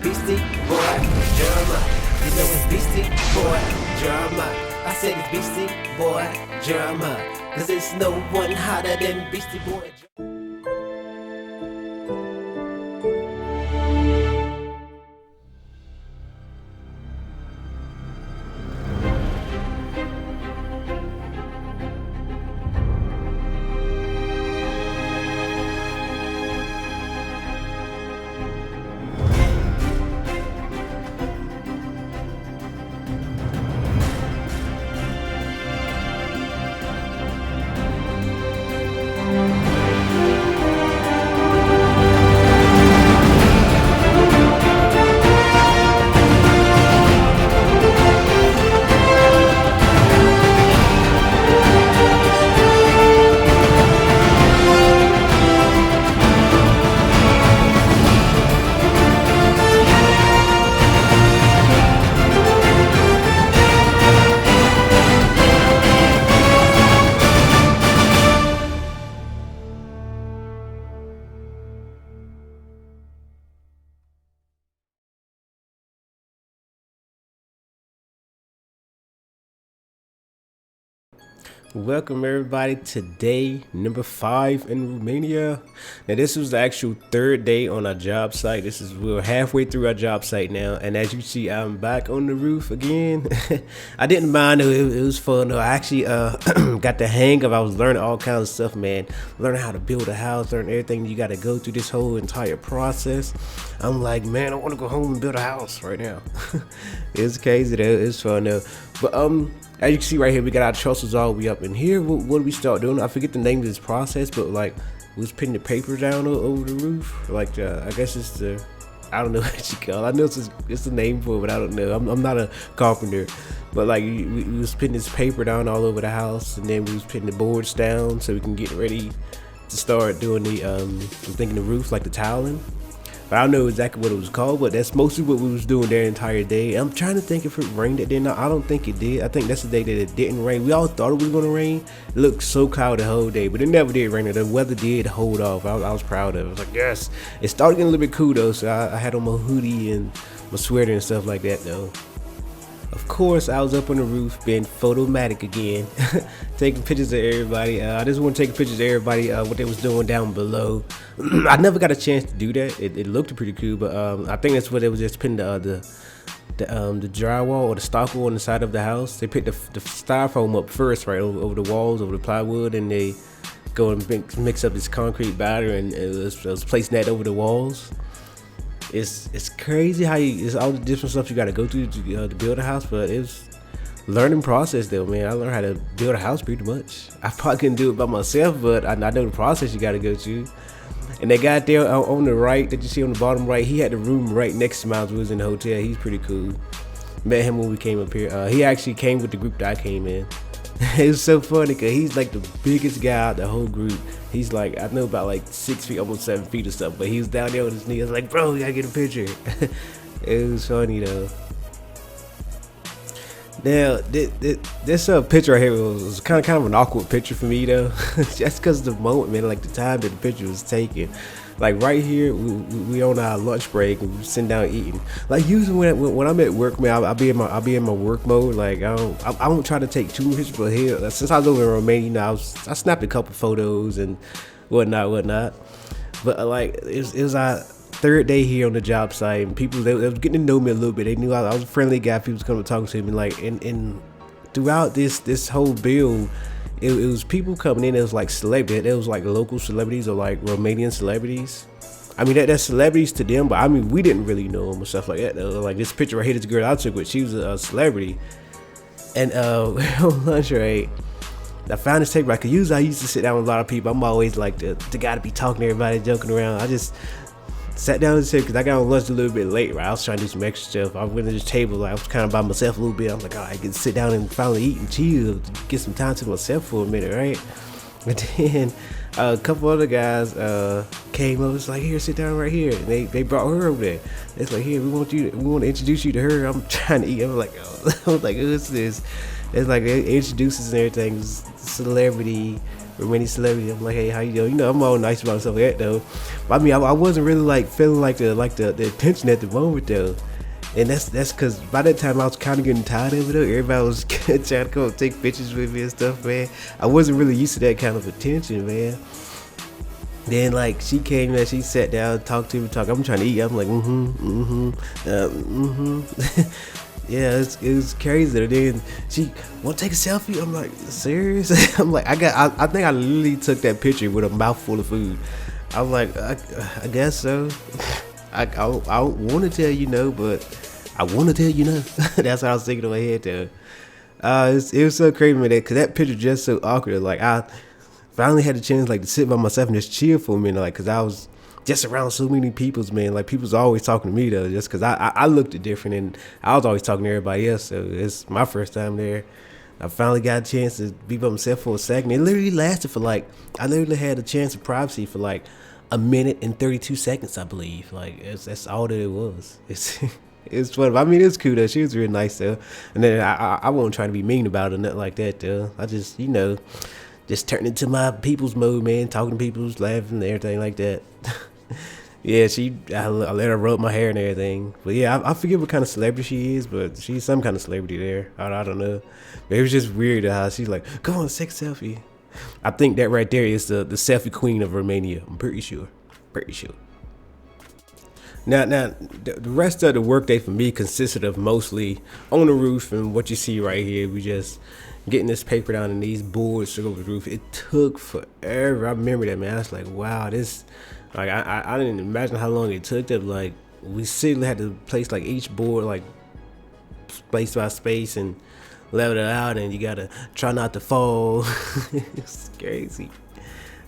Beastie Boy Drumma. You know it's Beastie Boy Drumma. I said it's Beastie Boy Drumma, 'cause there's no one hotter than Beastie Boy Drumma. Welcome everybody to day number 5 in Romania. Now this was the actual 3rd day on our job site. We're halfway through our job site now, and as you see, I'm back on the roof again. I didn't mind it was fun though. I actually got the hang of I was learning all kinds of stuff, man. Learning how to build a house, learning everything you got to go through this whole entire process. I'm like, man, I want to go home and build a house right now. It's crazy though. It's fun though. But as you can see right here, we got our trusses all the way up in here. What do we start doing? I forget the name of this process, but like we was putting the paper down over the roof. Like I guess it's the, I don't know what you call it. I know it's a name for it, but I don't know. I'm not a carpenter, but like we was putting this paper down all over the house, and then we was putting the boards down so we can get ready to start doing the I'm thinking the roof, like the tiling. But I don't know exactly what it was called, but that's mostly what we was doing the entire day. I'm trying to think if it rained that day. No, I don't think it did. I think that's the day that it didn't rain. We all thought it was gonna rain. It looked so cloudy the whole day, but it never did rain. The weather did hold off. I was proud of it. I was like, yes. It started getting a little bit cool though, so I had on my hoodie and my sweater and stuff like that though. Of course, I was up on the roof being photomatic again, taking pictures of everybody. I just want to take pictures of everybody, what they was doing down below. I never got a chance to do that. It looked pretty cool, but I think that's what they was just putting the drywall or the stucco on the side of the house. They put the styrofoam up first, right, over the walls, over the plywood, and they go and mix up this concrete batter, and it was placing that over the walls. It's crazy how it's all the different stuff you got to go through to build a house, but it's learning process though, man. I learned how to build a house pretty much. I probably couldn't do it by myself, but I know the process you got to go through. And that guy there on the right that you see on the bottom right, he had the room right next to mine. We was in the hotel. He's pretty cool. Met him when we came up here. He actually came with the group that I came in. It was so funny because he's like the biggest guy out the whole group. He's like, I know about like 6 feet, almost 7 feet or something, but he was down there with his knee. I was like, bro, you gotta get a picture. It was funny though. Now, this picture right here was kind of an awkward picture for me though. Just because of the moment, man, like the time that the picture was taken. Like right here, we on our lunch break and we sitting down eating. Like usually when I'm at work, man, I'll be in my work mode. Like I don't try to take too many pictures. But here, since I was over in Romania, you know, I snapped a couple photos and whatnot. But like it was our 3rd day here on the job site, and people they was getting to know me a little bit. They knew I was a friendly guy. People was coming to talk to me, like and throughout this whole build. It was people coming in. It was like celebrities. It was like local celebrities or like Romanian celebrities. I mean, that's celebrities to them, but I mean, we didn't really know them and stuff like that. Like this picture right here, this girl I took with, she was a celebrity. And on lunch, right, I found this tape right. Cause usually I used to sit down with a lot of people. I'm always like the guy to be talking to everybody, joking around. I just sat down and said, because I got on lunch a little bit late, right? I was trying to do some extra stuff. I went to this table, I was kind of by myself a little bit. I was like, I can sit down and finally eat and chill, get some time to myself for a minute, right? And then a couple other guys came over. It's like, here, sit down right here. And they brought her over there. It's like, here, we want to introduce you to her. I'm trying to eat. I was like, who's this? It's like they introduce us and everything. Celebrity. Romanian celebrity. I'm like, hey, how you doing? You know, I'm all nice about myself like that though. But I mean, I wasn't really like feeling like the attention at the moment though. And that's because by that time I was kind of getting tired of it though. Everybody was trying to come and take pictures with me and stuff, man. I wasn't really used to that kind of attention, man. Then like she came and she sat down, talked to me, I'm trying to eat. I'm like, yeah, it was crazy. And then she want to take a selfie. I'm like, serious? I'm like, I think I literally took that picture with a mouthful of food. I'm like, I guess so. I don't want to tell you no, but I want to tell you no. That's what I was thinking in my head though. It was so crazy, man, because that picture just so awkward. Like I finally had the chance like to sit by myself and just chill for a minute, like because I was just around so many people's, man. Like people's always talking to me though, just because I looked it different and I was always talking to everybody else. So it's my first time there. I finally got a chance to be by myself for a second. It literally lasted for like, I literally had a chance of privacy for like a minute and 32 seconds, I believe. Like that's all that it was. It's fun. I mean, it's cool though. She was really nice though. And then I wasn't trying to be mean about it or nothing like that though. I just, just turned into my people's mode, man. Talking to people, laughing and everything like that. Yeah, I let her rub my hair and everything. But yeah, I forget what kind of celebrity she is, but she's some kind of celebrity there. I don't know. But it was just weird how she's like, come on, take a selfie. I think that right there is the selfie queen of Romania. I'm pretty sure. Now, the rest of the workday for me consisted of mostly on the roof and what you see right here. We just getting this paper down and these boards to go over the roof. It took forever. I remember that, man. I was like, wow, this, like, I didn't imagine how long it took. That like we seriously had to place like each board like space by space and level it out, and you gotta try not to fall. It's crazy.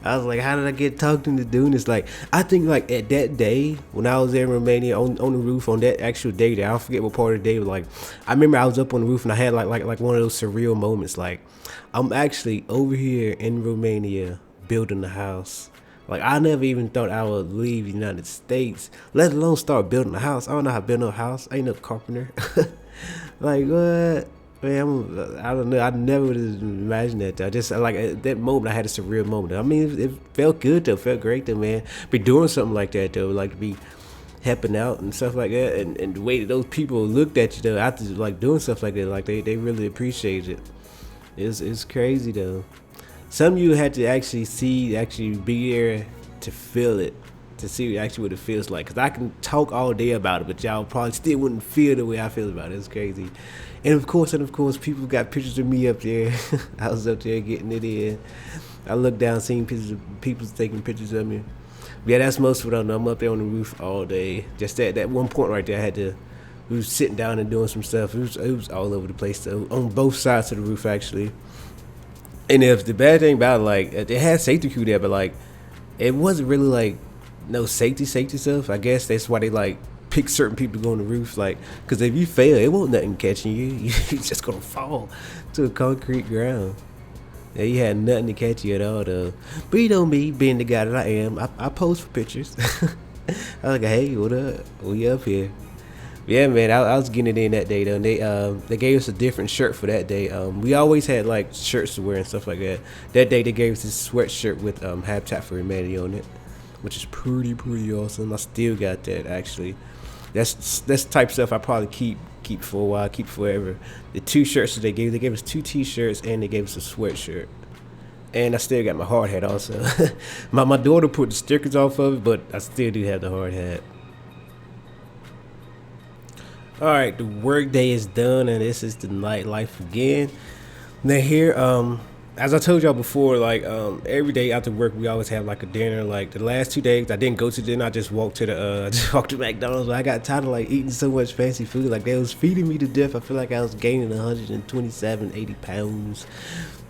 I was like, how did I get talked into doing this? Like, I think like at that day when I was there in Romania on the roof on that actual day there, I forget what part of the day, but like I remember I was up on the roof and I had like one of those surreal moments. Like I'm actually over here in Romania building a house. Like I never even thought I would leave the United States, let alone start building a house. I don't know how to build no house. I ain't no carpenter. Like what? Man, I don't know. I never would have imagined that. I just like at that moment, I had a surreal moment. I mean, it felt good though. Felt great though, man. Be doing something like that though, like to be helping out and stuff like that, and the way that those people looked at you though after like doing stuff like that, like they really appreciated it. It's crazy though. Some of you had to actually be there to feel it, to see actually what it feels like. Cause I can talk all day about it, but y'all probably still wouldn't feel the way I feel about it. It's crazy. And of course, people got pictures of me up there. I was up there getting it in. I looked down, seeing pictures of people taking pictures of me. But yeah, that's most of it. I'm up there on the roof all day. Just that one point right there, we was sitting down and doing some stuff. It was all over the place though, on both sides of the roof actually. And if the bad thing about it, like they had safety crew there, but like it wasn't really like no safety stuff. I guess that's why they like pick certain people to go on the roof, like, because if you fail, it won't nothing catching you. You're just gonna fall to a concrete ground. Yeah, you had nothing to catch you at all though. But you know me, being the guy that I am, I pose for pictures. I was like, hey, what up? We up here. Yeah, man, I was getting it in that day though. And they gave us a different shirt for that day. We always had like shirts to wear and stuff like that. That day they gave us this sweatshirt with Habitat for Humanity on it, which is pretty awesome. I still got that actually. That's type of stuff I probably keep for a while, keep forever. The two shirts that they gave us 2 t-shirts and they gave us a sweatshirt. And I still got my hard hat also. my daughter put the stickers off of it, but I still do have the hard hat. Alright, the work day is done and this is the nightlife again. Now here, as I told y'all before, like every day after work we always have like a dinner. Like the last 2 days I didn't go to dinner, I just walked to McDonald's. I got tired of like eating so much fancy food. Like they was feeding me to death. I feel like I was gaining 127, 80 pounds.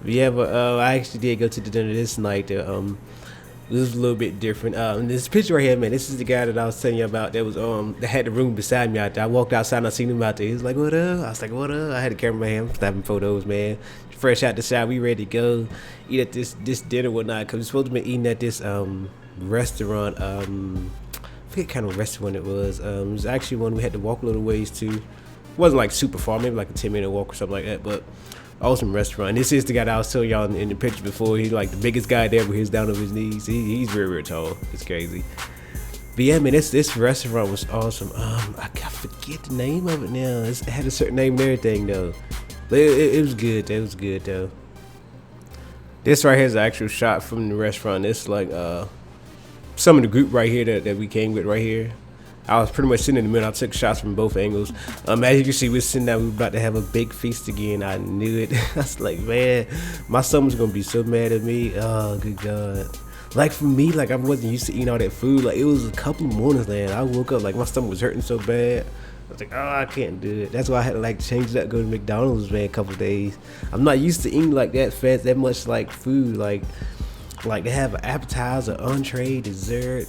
But yeah, but I actually did go to the dinner this night. This was a little bit different. This picture right here, man, this is the guy that I was telling you about that was that had the room beside me out there. I walked outside and I seen him out there. He was like, what up? I was like, what up? I had a camera in my hand, snapping photos, man. Fresh out the shower, we ready to go eat at this dinner whatnot, because we're supposed to be eating at this restaurant. I forget what kind of restaurant it was. It was actually one we had to walk a little ways to. It wasn't like super far, maybe like a 10-minute walk or something like that, but Awesome restaurant. This is the guy that I was telling y'all in the picture before. He's like the biggest guy there, but he's down on his knees. He's very tall. It's crazy. But yeah, man, this restaurant was awesome. I forget the name of it now. It had a certain name and everything though. But it was good. It was good though. This right here is an actual shot from the restaurant. It's like some of the group right here that we came with right here. I was pretty much sitting in the middle. I took shots from both angles. As you can see, we're sitting down. We were about to have a big feast again. I knew it. I was like, man, my stomach's gonna be so mad at me. Oh, good God. Like for me, like I wasn't used to eating all that food. Like it was a couple of mornings, man. I woke up like my stomach was hurting so bad. I was like, oh, I can't do it. That's why I had to like change it up, go to McDonald's, man, a couple of days. I'm not used to eating like that fast, that much like food. Like they have an appetizer, entree, dessert.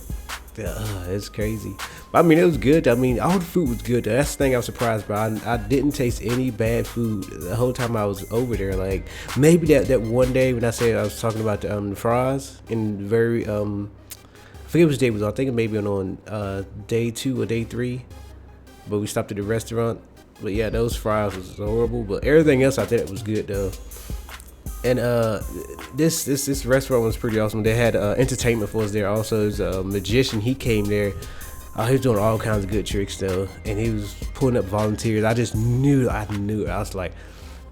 It's crazy. But I mean, it was good. I mean, all the food was good. That's the thing I was surprised by. I didn't taste any bad food the whole time I was over there. Like maybe that one day when I said I was talking about the fries in the very I forget which day it was on. I think it may be on day 2 or day 3. But we stopped at the restaurant. But yeah, those fries was horrible. But everything else I think it was good though. And this restaurant was pretty awesome. They had entertainment for us there. Also, there's a magician. He came there. He was doing all kinds of good tricks though, and he was pulling up volunteers. I just knew. I was like,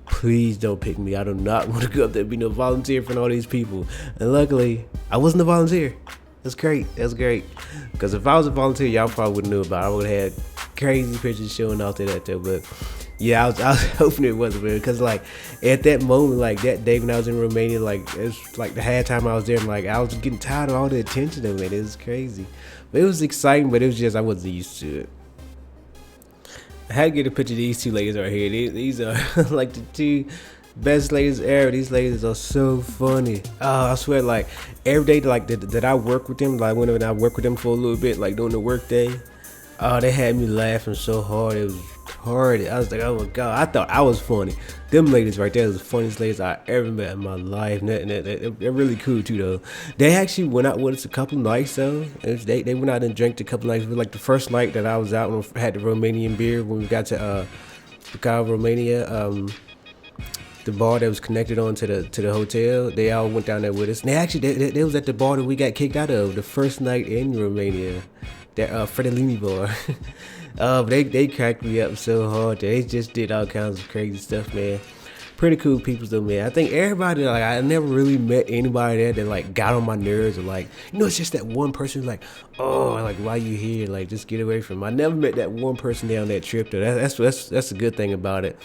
please don't pick me. I do not want to go up there and be no volunteer for all these people. And luckily, I wasn't a volunteer. That's great. That's great. Because if I was a volunteer, y'all probably wouldn't know about it. I would have had crazy pictures showing off to that though. But yeah, I was hoping it wasn't real, because like at that moment, like that day when I was in Romania, like it was like the halftime I was there, and like I was getting tired of all the attention of it. It was crazy, but it was exciting. But it was just I wasn't used to it. I had to get a picture of these two ladies right here. These are like the two best ladies ever. These ladies are so funny. Oh, I swear, like every day, like that I work with them, like whenever I work with them for a little bit, like during the work day. Oh, they had me laughing so hard. It was hard. I was like, oh my God. I thought I was funny. Them ladies right there was the funniest ladies I ever met in my life. They're really cool too though. They actually went out with us a couple nights though. They went out and drank a couple nights. Like the first night that I was out and had the Romanian beer when we got to Bucharest, Romania. The bar that was connected on to the hotel, they all went down there with us. And they was at the bar that we got kicked out of the first night in Romania. That Fredellini bar. They cracked me up so hard. They just did all kinds of crazy stuff, man. Pretty cool people though, man. I think everybody, like, I never really met anybody there that like got on my nerves or like, you know, it's just that one person who's like, oh, like, why you here? Like, just get away from me. I never met that one person there on that trip though. That's a good thing about it.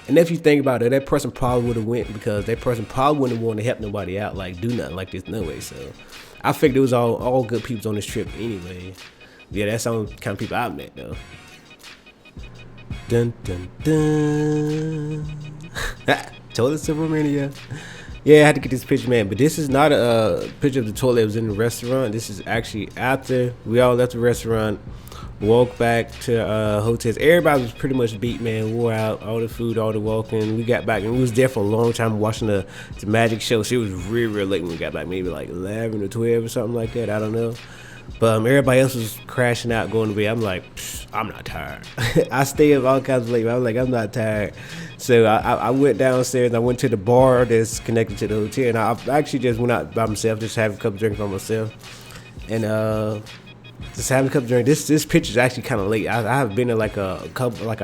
And if you think about it, that person probably would have went because that person probably wouldn't have wanted to help nobody out, like do nothing like this no way. So I figured it was all good people on this trip anyway. Yeah, that's some kind of people I met though. Dun dun dun. Toilets in Romania. Yeah, I had to get this picture, man. But this is not a picture of the toilet that was in the restaurant. This is actually after we all left the restaurant, walked back to hotels. Everybody was pretty much beat, man. Wore out, all the food, all the walking. We got back and we was there for a long time watching the magic show. So it was real late when we got back, maybe like 11 or 12 or something like that. I don't know. But everybody else was crashing out, going to bed. I'm like, I'm not tired. I stay up all kinds of late. I was like, I'm not tired. So I went downstairs and I went to the bar that's connected to the hotel. And I actually just went out by myself, just having a couple drinks by myself. And just having a couple drinks. This picture's actually kind of late. I have been there like an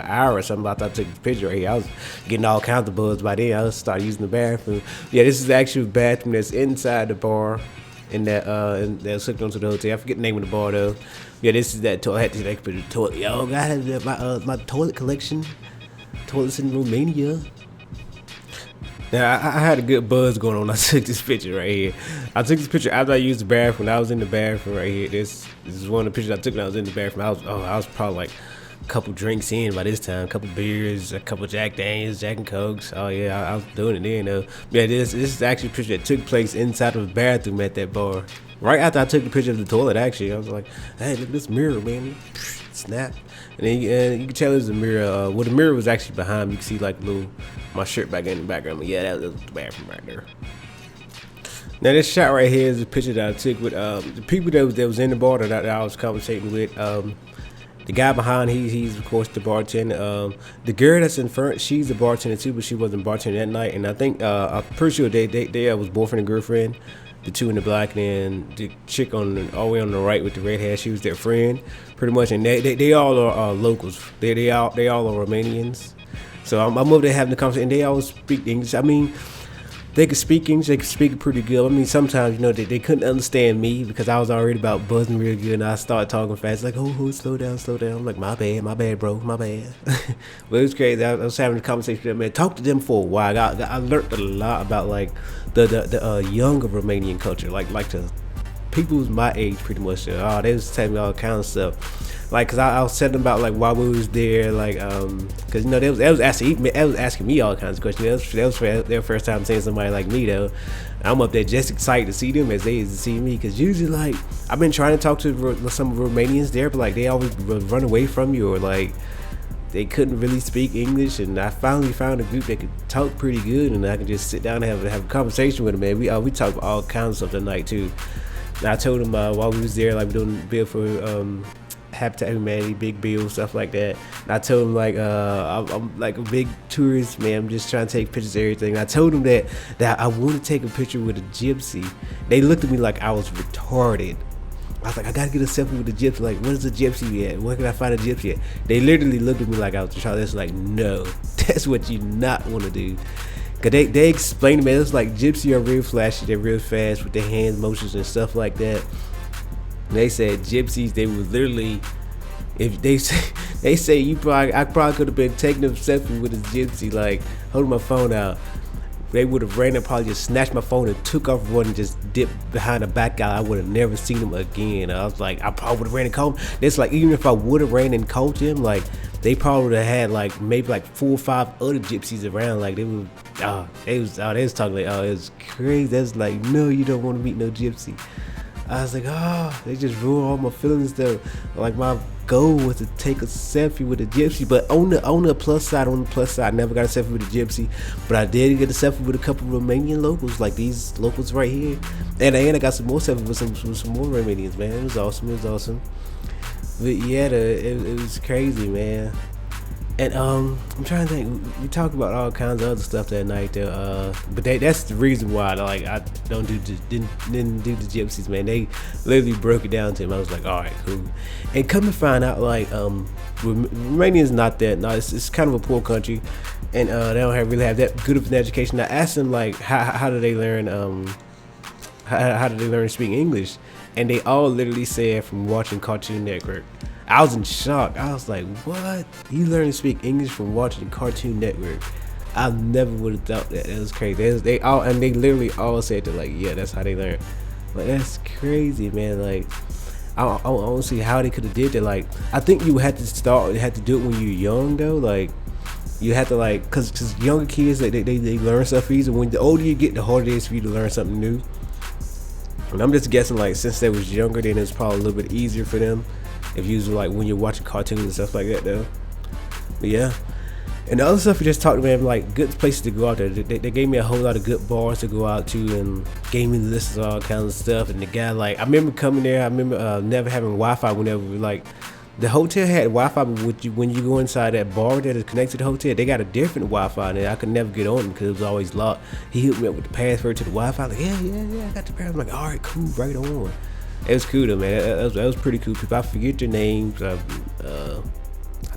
hour or something. I thought I took the picture right here. I was getting all kinds of buzz by then. I started using the bathroom. Yeah, this is the actual bathroom that's inside the bar. And that hooked onto the hotel. I forget the name of the bar though. Yeah, this is that toilet. I had to take a picture of the toilet. Yo, God, my toilet collection. Toilets in Romania. Now I had a good buzz going on. I took this picture right here. I took this picture after I used the bathroom. I was in the bathroom right here. This is one of the pictures I took when I was in the bathroom. I was probably like a couple drinks in by this time, a couple beers, a couple Jack Daniels, Jack and Cokes. Oh yeah, I was doing it then though. Yeah, this is actually a picture that took place inside of the bathroom at that bar. Right after I took the picture of the toilet, actually, I was like, hey, look at this mirror, man. Snap. And then you can tell there's a mirror. Well, the mirror was actually behind me. You can see like my shirt back in the background. But yeah, that was the bathroom right there. Now this shot right here is a picture that I took with the people that was in the bar that I was conversating with. The guy behind, he's of course the bartender. The girl that's in front, she's a bartender too, but she wasn't bartending that night. And I think I'm pretty sure they was boyfriend and girlfriend. The two in the black, and then the chick all the way on the right with the red hair, she was their friend, pretty much. And they all are locals. They all are Romanians. So I'm over there having the conversation, and they all speak English. I mean, they could speak English, they could speak it pretty good. I mean, sometimes, you know, they couldn't understand me because I was already about buzzing real good, and I started talking fast, like, oh, slow down. I'm like, my bad, bro, my bad. But it was crazy. I was having a conversation with them, man. Talked to them for a while. I learned a lot about, like, the younger Romanian culture, like the people who's my age, pretty much. They was telling me all kinds of stuff. Like, cause I was telling them about like why we was there, like, cause you know they was asking me all kinds of questions. That was their first time seeing somebody like me though. I'm up there just excited to see them as they see me, cause usually like I've been trying to talk to some Romanians there, but like they always run away from you, or like they couldn't really speak English. And I finally found a group that could talk pretty good, and I could just sit down and have a conversation with them. Man, we talked about all kinds of stuff tonight too. And I told them while we was there, like, we're doing bill for Habitat Humanity, big bill, stuff like that. And I told them, like, I'm like a big tourist, man. I'm just trying to take pictures of everything. And I told them that I want to take a picture with a gypsy. They looked at me like I was retarded. I was like, I gotta get a selfie with a gypsy. Like, what is a gypsy at? Where can I find a gypsy at? They literally looked at me like I was retarded. It's like, no, that's what you not want to do. Cause they explained to me, it's like gypsy are real flashy, they're real fast with their hand motions and stuff like that. And they said gypsies, they would literally, if they say I probably could have been taking a selfie with a gypsy, like holding my phone out. They would have ran and probably just snatched my phone and took off running, just dipped behind the back guy. I would have never seen them again. I was like, I probably would have ran and caught him. It's like, even if I would have ran and caught them, like they probably would have had like maybe like 4 or 5 other gypsies around. Like they was talking like, oh, it was crazy. That's like, no, you don't want to meet no gypsy. I was like, oh, they just ruined all my feelings though. Like my goal was to take a selfie with a gypsy, but on the plus side, I never got a selfie with a gypsy, but I did get a selfie with a couple of Romanian locals, like these locals right here. And I got some more selfies with some more Romanians, man. It was awesome. But yeah, it was crazy, man. And I'm trying to think. We talked about all kinds of other stuff that night, though. But that's the reason why, like, I didn't do the gypsies, man. They literally broke it down to him. I was like, all right, cool. And come to find out, like, Romania is not that. No, it's kind of a poor country, and they don't really have that good of an education. I asked them, like, how do they learn how do they learn to speak English? And they all literally said from watching Cartoon Network. I was in shock. I was like, what? You learn to speak English from watching Cartoon Network? I never would have thought that. That was crazy. They literally all said that, like, yeah, that's how they learn. But that's crazy, man. Like, I don't see how they could have did that. Like, I think you had to do it when you're young, though. Like, you had to, like, cause younger kids, like, they learn stuff easy. When the older you get, the harder it is for you to learn something new. And I'm just guessing, like, since they was younger, then it's probably a little bit easier for them. If you was like when you're watching cartoons and stuff like that, though. But yeah. And the other stuff we just talked about, like, good places to go out there. They gave me a whole lot of good bars to go out to, and gave me lists of all kinds of stuff. And the guy, like, I remember coming there. I remember never having Wi-Fi whenever like the hotel had Wi-Fi, but when you go inside that bar that is connected to the hotel, they got a different Wi-Fi there. I could never get on because it was always locked. He hooked me up with the password to the Wi-Fi. Like, yeah, I got the password. I'm like, all right, cool, right on. It was cool though, man. That was pretty cool. People, I forget their names. I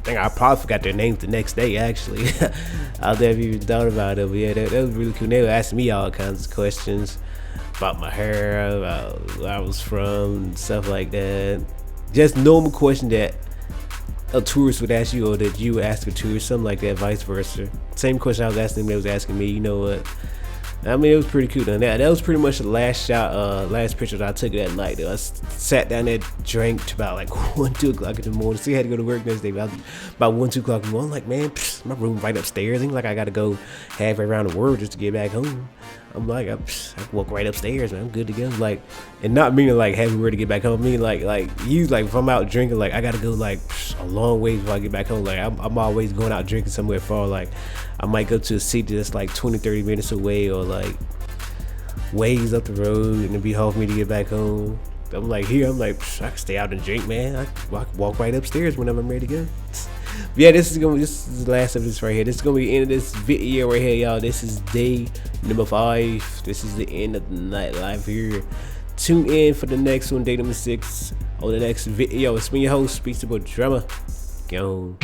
think I probably forgot their names the next day, actually. I never even thought about it, but yeah, that was really cool. They were asking me all kinds of questions about my hair, about where I was from, stuff like that. Just normal question that a tourist would ask you, or that you would ask a tourist, something like that, vice versa. Same question I was asking them, they was asking me, you know what? I mean, it was pretty cool. And that was pretty much the last picture that I took that night. Though. I sat down there, drank to about like 1, 2 o'clock in the morning. See, I had to go to work next day. About 1, 2 o'clock in the morning. I'm like, man, my room right upstairs. Ain't like I got to go halfway around the world just to get back home. I'm like, I walk right upstairs, man. I'm good to go. Like, and not meaning like halfway to get back home. I mean, like if I'm out drinking, like I got to go like a long way before I get back home. Like I'm always going out drinking somewhere far. Like I might go to a city that's like 20, 30 minutes away, or like ways up the road, and it'd be hard for me to get back home. I'm like, here, I'm like, I can stay out and drink, man. I can walk right upstairs whenever I'm ready to go. But yeah, this is the last of this right here. This is gonna be the end of this video right here, y'all. This is day number 5. This is the end of the night live here. Tune in for the next one, day number 6, on the next video. It's me, your host, BeastieBoyDrumma. Go.